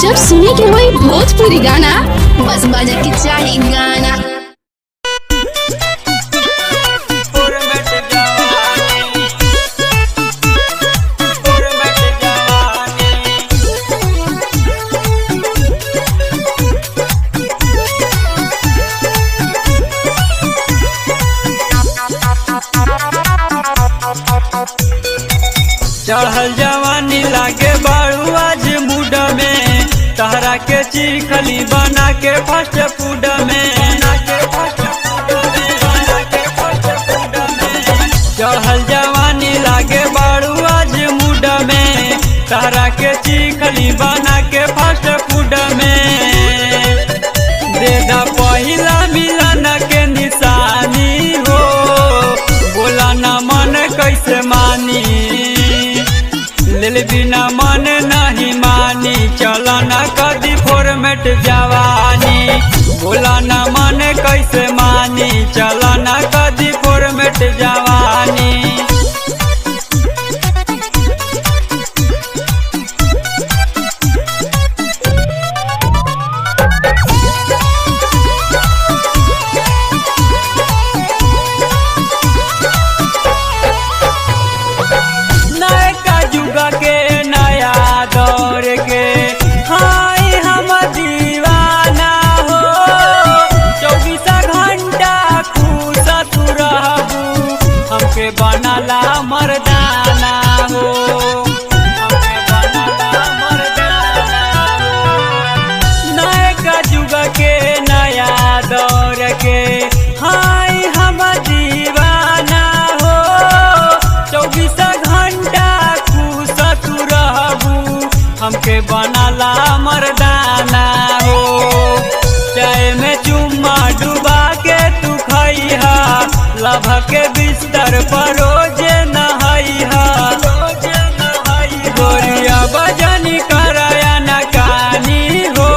जब सुने के होई भोजपुरी गाना बस बजे के चाही गाना। चढ़ल जवानी लागे बारू आज मूड में, तहरा के चिखली बना के फास्ट फूड में। चढ़ल जवानी लागे बारू आज मूड में, तहरा के चिखली बना के फास्ट फूड में। देदा पहिला मिलन के निशानी हो, बोला न मन कैसे मानी, लेल बिना मन नहीं मानी। चला न कदी फॉर्मेट जवानी, बोला न मन कैसे मानी। चला न कदी फॉर्मेट जवानी। बनाला मर्दाना हो, बनाला मर्दाना हो। नया जुग के नया दौर के हाय हम दीवाना हो। 24 घंटा खुश तू रहबू, हमके बनाला मर्दाना हो। चाय में चुम्मा डुबा के तू खइहा, लभ के बिस्तर पर रोजे नहाइहा। गोरिया बजनी कराया न कानी हो,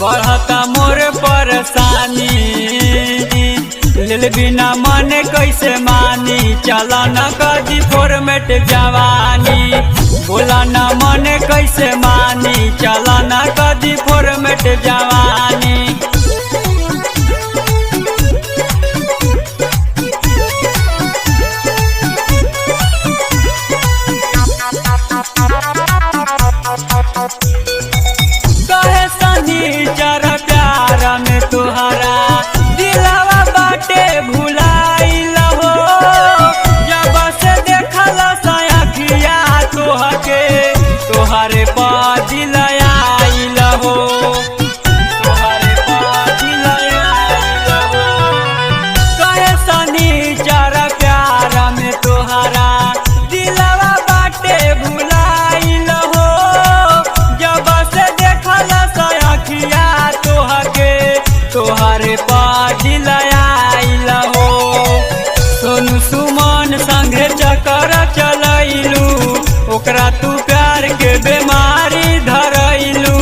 बढ़ता मोर परेशानी। लेल बिना मन कैसे मानी, चला न कदी फॉर्मेट जवानी। बोला न मन कैसे मानी, चला न कदी फॉर्मेट जवानी। कहे सनीचर प्यार में तुहरा दिलवा बाटे भुलाइल हो। जब से देखल सयखिया तोहके, तोहरे पर दिल आइल हो। तोहरे पर दिल आइल हो। कहे सनीचर प्यार में तुहरा दिलवा बाटे भुलाइल हो। तोहरे पादिल आइल हो। सोनू सुमन संगे चक्कर चलैलू, ओकरा तू प्यार के बीमारी धरैलू।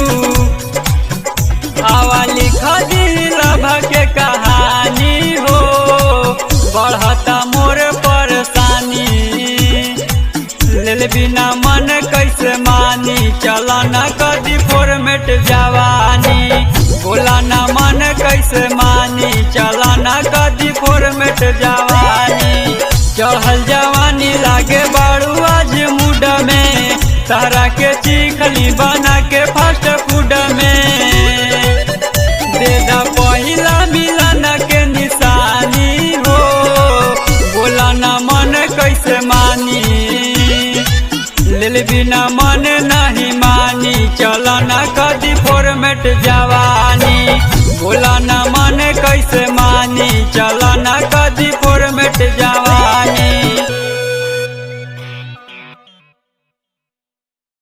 आवा लिख दिल के कहानी हो, बढ़ता मोर परेशानी। लेल बिना मन कैसे मानी, चला न कदी फॉर्मेट जवानी। बोला न मन कैसे मानी, चला न कदी फॉर्मेट जवानी। चढ़ल जवानी लागे बारू आज मूड में, तहरा के चिखली बना के फास्ट फूड में। देदा पहिला मिलन के निशानी हो, बोला न मन कैसे मानी, लेल बिना